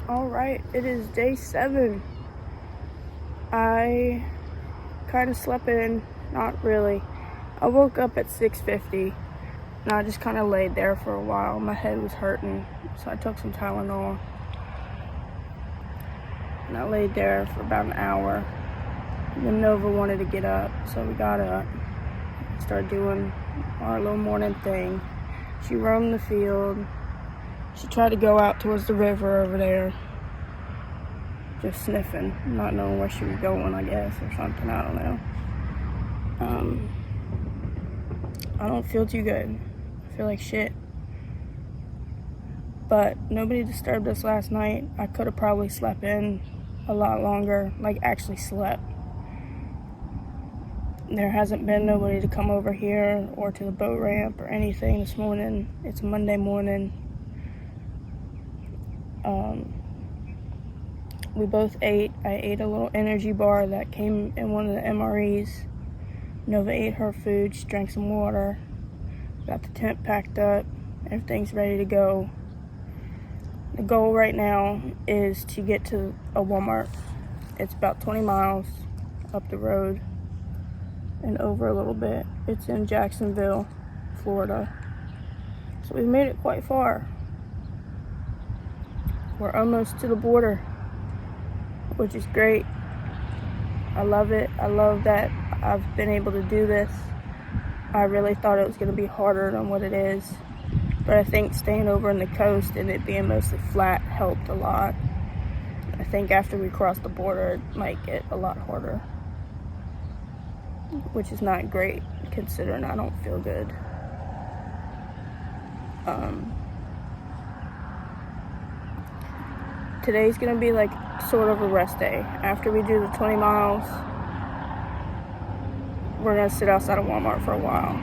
Alright, it is day 7. I kind of slept in, not really. I woke up at 6:50 and I just kind of laid there for a while. My head was hurting, so I took some Tylenol. And I laid there for about an hour. And then Nova wanted to get up, so we got up. Started doing our little morning thing. She roamed the field. She tried to go out towards the river over there. Just sniffing, not knowing where she was going, I guess, or something, I don't know. I don't feel too good. I feel like shit. But nobody disturbed us last night. I could have probably slept in a lot longer, like actually slept. There hasn't been nobody to come over here or to the boat ramp or anything this morning. It's Monday morning. We both ate. I ate a little energy bar that came in one of the MREs. Nova ate her food. She drank some water. Got the tent packed up. Everything's ready to go. The goal right now is to get to a Walmart. It's about 20 miles up the road and over a little bit. It's in Jacksonville, Florida. So we've made it quite far. We're almost to the border, which is great. I love it. I love that I've been able to do this. I really thought it was going to be harder than what it is. But I think staying over in the coast and it being mostly flat helped a lot. I think after we cross the border, it might get a lot harder. Which is not great, considering I don't feel good. Today's gonna be like sort of a rest day. After we do the 20 miles, we're gonna sit outside of Walmart for a while.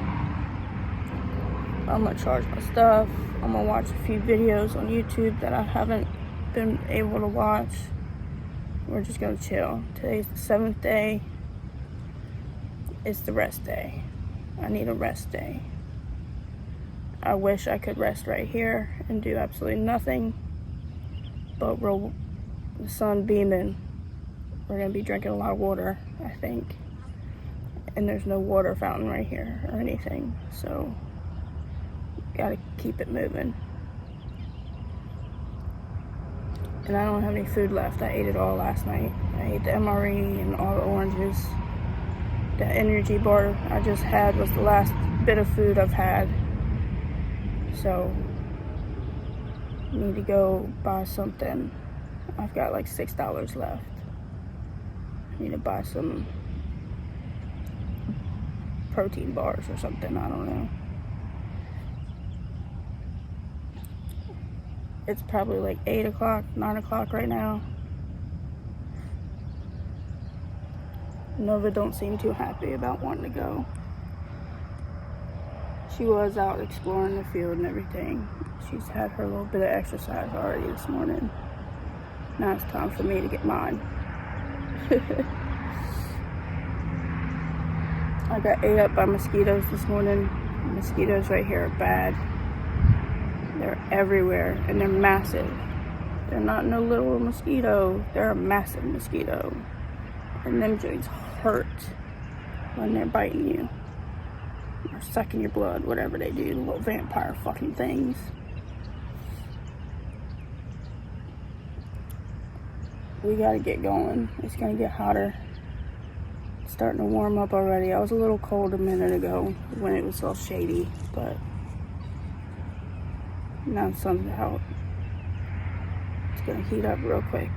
I'm gonna charge my stuff. I'm gonna watch a few videos on YouTube that I haven't been able to watch. We're just gonna chill. Today's the 7th day. It's the rest day. I need a rest day. I wish I could rest right here and do absolutely nothing. But the sun beaming. We're gonna be drinking a lot of water, I think. And there's no water fountain right here or anything, so gotta keep it moving. And I don't have any food left. I ate it all last night. I ate the MRE and all the oranges. The energy bar I just had was the last bit of food I've had. So I need to go buy something. I've got like $6 left. I need to buy some protein bars or something, I don't know. It's probably like 8 o'clock, 9 o'clock right now. Nova don't seem too happy about wanting to go. She was out exploring the field and everything. She's had her little bit of exercise already this morning. Now it's time for me to get mine. I got ate up by mosquitoes this morning. Mosquitoes right here are bad. They're everywhere and they're massive. They're not no little mosquito. They're a massive mosquito. And them joints hurt when they're biting you. Or sucking your blood, whatever they do, the little vampire fucking things. We gotta get going. It's gonna get hotter. It's starting to warm up already. I was a little cold a minute ago when it was all shady, but now the sun's out. It's gonna heat up real quick.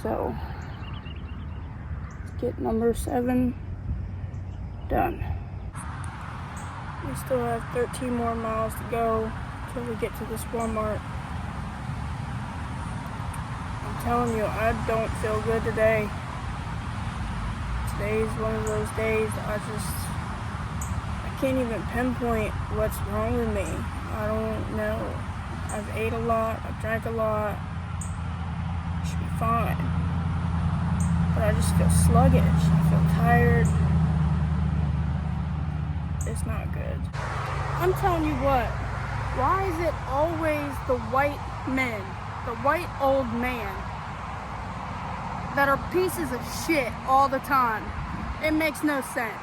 So, let's get number 7 done. We still have 13 more miles to go till we get to this Walmart. I'm telling you, I don't feel good today. Today's one of those days I can't even pinpoint what's wrong with me. I don't know. I've ate a lot, I've drank a lot. I should be fine. But I just feel sluggish. I feel tired. It's not good. I'm telling you what, why is it always the white men, the white old man, that are pieces of shit all the time. It makes no sense.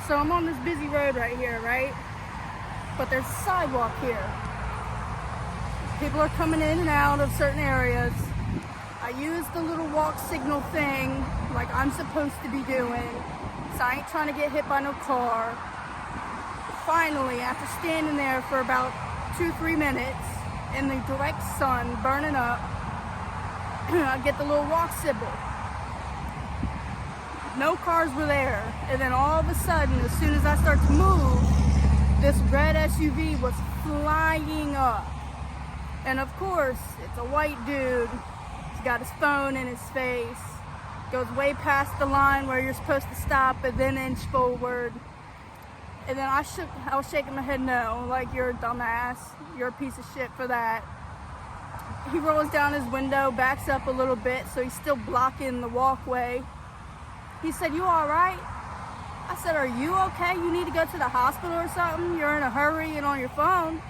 So I'm on this busy road right here, right? But there's a sidewalk here. People are coming in and out of certain areas. I use the little walk signal thing like I'm supposed to be doing, so I ain't trying to get hit by no car. Finally, after standing there for about 2-3 minutes in the direct sun, burning up, I get the little walk symbol. No cars were there, and then all of a sudden, as soon as I start to move, this red SUV was flying up. And of course, it's a white dude. He's got his phone in his face, goes way past the line where you're supposed to stop and then inch forward. And then I was shaking my head no, like, you're a dumbass, you're a piece of shit for that. He rolls down his window, backs up a little bit, so he's still blocking the walkway. He said, "You all right?" I said, "Are you okay? You need to go to the hospital or something? You're in a hurry and on your phone."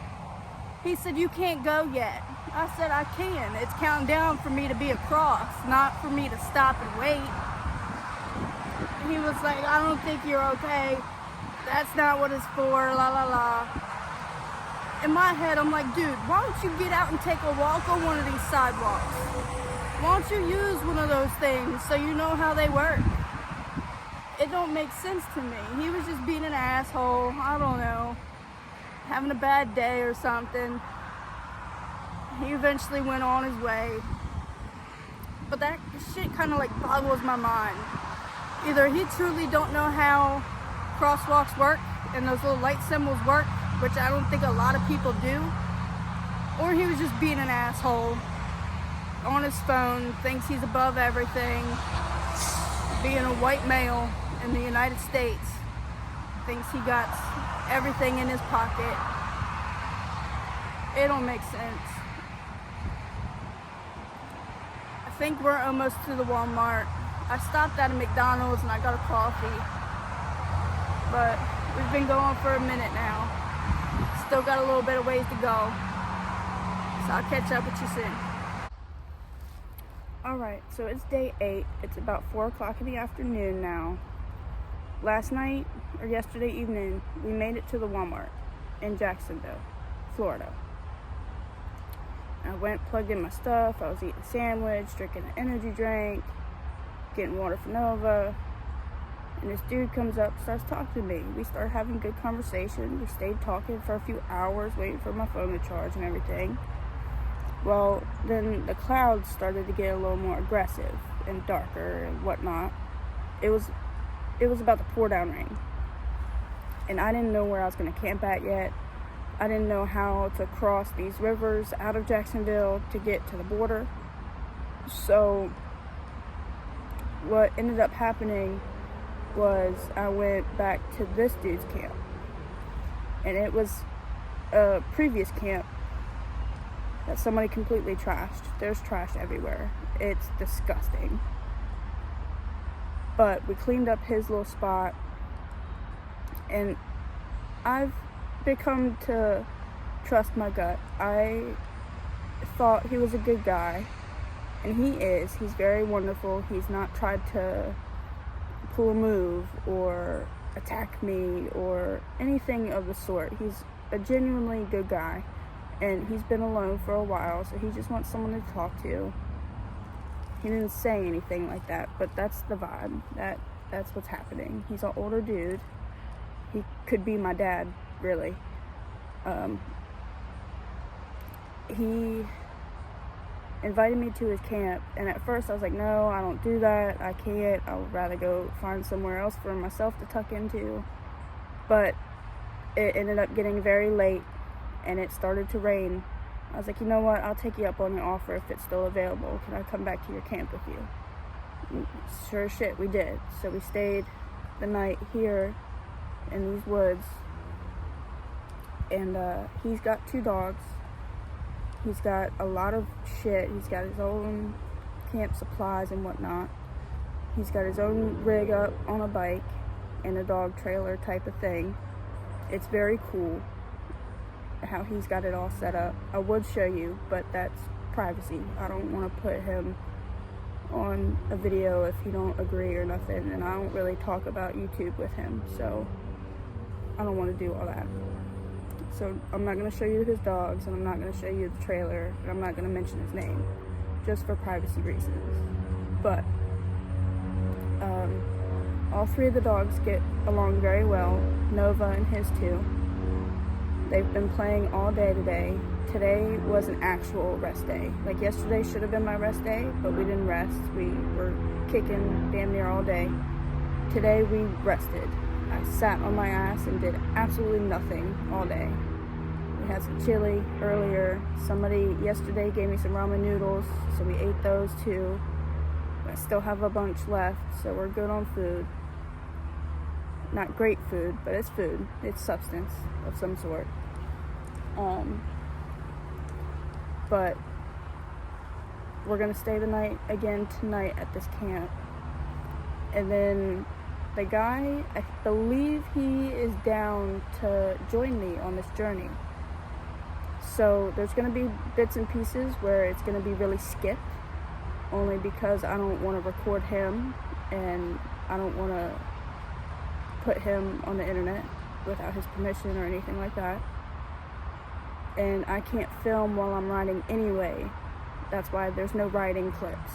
He said, "You can't go yet." I said, "I can. It's counting down for me to be across, not for me to stop and wait." He was like, "I don't think you're okay. That's not what it's for, la la la." In my head, I'm like, dude, why don't you get out and take a walk on one of these sidewalks? Why don't you use one of those things so you know how they work? It don't make sense to me. He was just being an asshole. I don't know. Having a bad day or something. He eventually went on his way. But that shit kind of like boggles my mind. Either he truly don't know how crosswalks work and those little light symbols work, which I don't think a lot of people do, or he was just being an asshole on his phone, thinks he's above everything, being a white male in the United States, thinks he got everything in his pocket. It don't make sense. I think we're almost to the Walmart. I stopped at a McDonald's and I got a coffee, but we've been going for a minute now. Still got a little bit of ways to go, so I'll catch up with you soon. Alright, so it's day 8. It's about 4 o'clock in the afternoon now. Last night, or yesterday evening, we made it to the Walmart in Jacksonville, Florida. I went, plugged in my stuff. I was eating a sandwich, drinking an energy drink, getting water for Nova. And this dude comes up, starts talking to me. We started having good conversation. We stayed talking for a few hours, waiting for my phone to charge and everything. Well, then the clouds started to get a little more aggressive and darker and whatnot. It was about to pour down rain. And I didn't know where I was going to camp at yet. I didn't know how to cross these rivers out of Jacksonville to get to the border. So what ended up happening was I went back to this dude's camp. And it was a previous camp that somebody completely trashed. There's trash everywhere. It's disgusting. But we cleaned up his little spot, and I've become to trust my gut. I thought he was a good guy, and he is. He's very wonderful. He's not tried to pull a move or attack me or anything of the sort. He's a genuinely good guy, and he's been alone for a while, so he just wants someone to talk to. He didn't say anything like that, but that's the vibe. That's what's happening. He's an older dude. He could be my dad, really. He invited me to his camp, and at first I was like, no, I don't do that. I can't. I would rather go find somewhere else for myself to tuck into. But it ended up getting very late, and it started to rain. I was like, you know what? I'll take you up on your offer if it's still available. Can I come back to your camp with you? And sure as shit, we did. So we stayed the night here in these woods. And he's got 2 dogs. He's got a lot of shit. He's got his own camp supplies and whatnot. He's got his own rig up on a bike and a dog trailer type of thing. It's very cool. how he's got it all set up. I would show you, but that's privacy. I don't want to put him on a video if he don't agree or nothing, and I don't really talk about YouTube with him, so I don't want to do all that. So I'm not going to show you his dogs, and I'm not going to show you the trailer, and I'm not going to mention his name, just for privacy reasons. But all three of the dogs get along very well, Nova and his two. They've been playing all day today. Today was an actual rest day. Like, yesterday should have been my rest day, but we didn't rest. We were kicking damn near all day. Today we rested. I sat on my ass and did absolutely nothing all day. We had some chili earlier. Somebody yesterday gave me some ramen noodles, so we ate those too. I still have a bunch left, so we're good on food. Not great food, but it's food. It's substance of some sort. But we're gonna stay the night again tonight at this camp. And then the guy, I believe he is down to join me on this journey. So there's gonna be bits and pieces where it's gonna be really skipped, only because I don't want to record him, and I don't want to put him on the internet without his permission or anything like that. And I can't film while I'm riding anyway. That's why there's no riding clips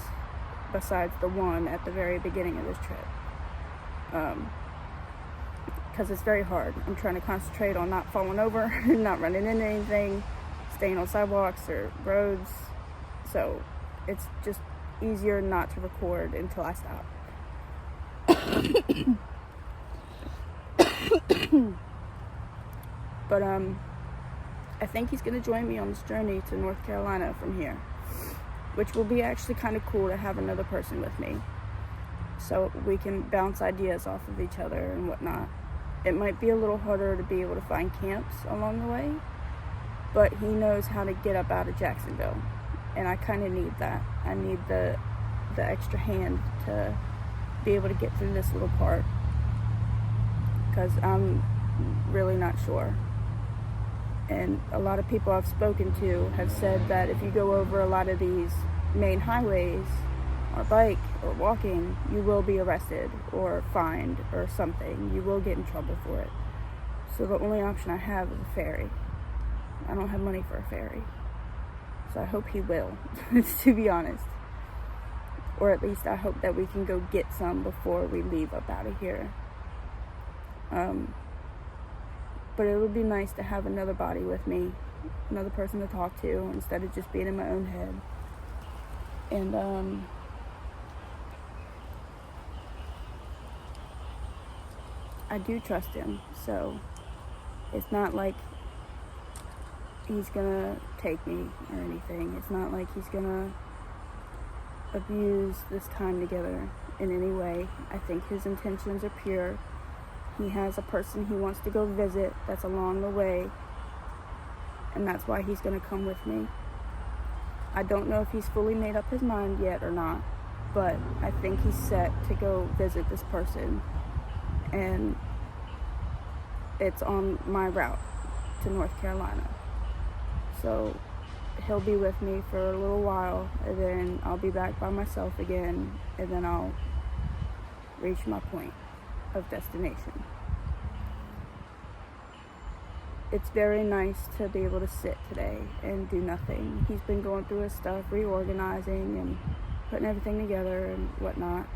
besides the one at the very beginning of this trip. Because it's very hard. I'm trying to concentrate on not falling over, not running into anything, staying on sidewalks or roads. So it's just easier not to record until I stop. But I think he's going to join me on this journey to North Carolina from here, which will be actually kind of cool to have another person with me, so we can bounce ideas off of each other and whatnot. It might be a little harder to be able to find camps along the way, but he knows how to get up out of Jacksonville, and I kind of need that. I need the extra hand to be able to get through this little part, because I'm really not sure. And a lot of people I've spoken to have said that if you go over a lot of these main highways on a bike or walking, you will be arrested or fined or something. You will get in trouble for it. So the only option I have is a ferry. I don't have money for a ferry. So I hope he will, to be honest. Or at least I hope that we can go get some before we leave up out of here. But it would be nice to have another body with me, another person to talk to, instead of just being in my own head. And I do trust him, so it's not like he's gonna take me or anything. It's not like he's gonna abuse this time together in any way. I think his intentions are pure. He has a person he wants to go visit that's along the way, and that's why he's going to come with me. I don't know if he's fully made up his mind yet or not, but I think he's set to go visit this person, and it's on my route to North Carolina. So he'll be with me for a little while, and then I'll be back by myself again, and then I'll reach my point of destination. It's very nice to be able to sit today and do nothing. He's been going through his stuff, reorganizing and putting everything together and whatnot.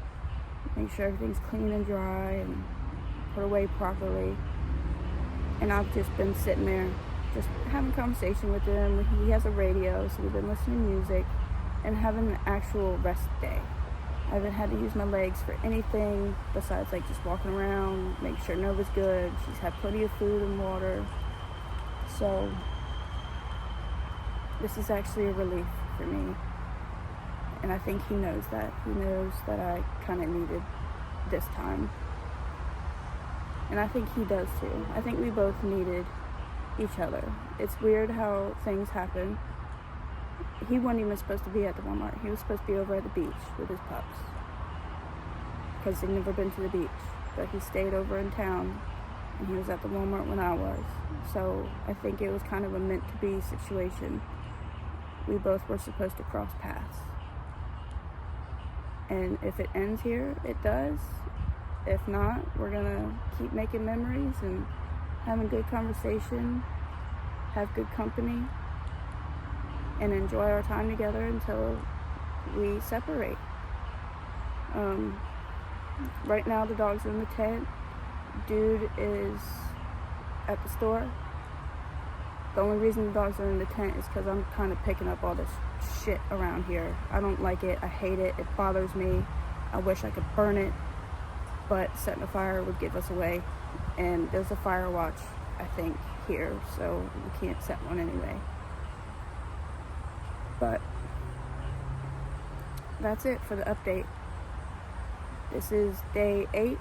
Make sure everything's clean and dry and put away properly. And I've just been sitting there, just having a conversation with him. He has a radio, so we've been listening to music and having an actual rest day. I haven't had to use my legs for anything besides like just walking around, making sure Nova's good. She's had plenty of food and water. So this is actually a relief for me. And I think he knows that. He knows that I kind of needed this time. And I think he does too. I think we both needed each other. It's weird how things happen. He wasn't even supposed to be at the Walmart. He was supposed to be over at the beach with his pups, because they'd never been to the beach. But he stayed over in town, and he was at the Walmart when I was. So I think it was kind of a meant to be situation. We both were supposed to cross paths. And if it ends here, it does. If not, we're gonna keep making memories and having good conversation, have good company, and enjoy our time together until we separate. Right now the dogs are in the tent. Dude is at the store. The only reason the dogs are in the tent is because I'm kind of picking up all this shit around here. I don't like it. I hate it. It bothers me. I wish I could burn it, but setting a fire would give us away. And there's a fire watch, I think, here, so we can't set one anyway. But that's it for the update. This is day 8.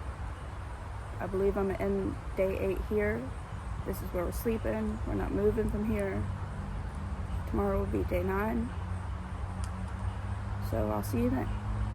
I believe I'm gonna end day 8 here. This is where we're sleeping. We're not moving from here. Tomorrow will be day 9. So I'll see you then.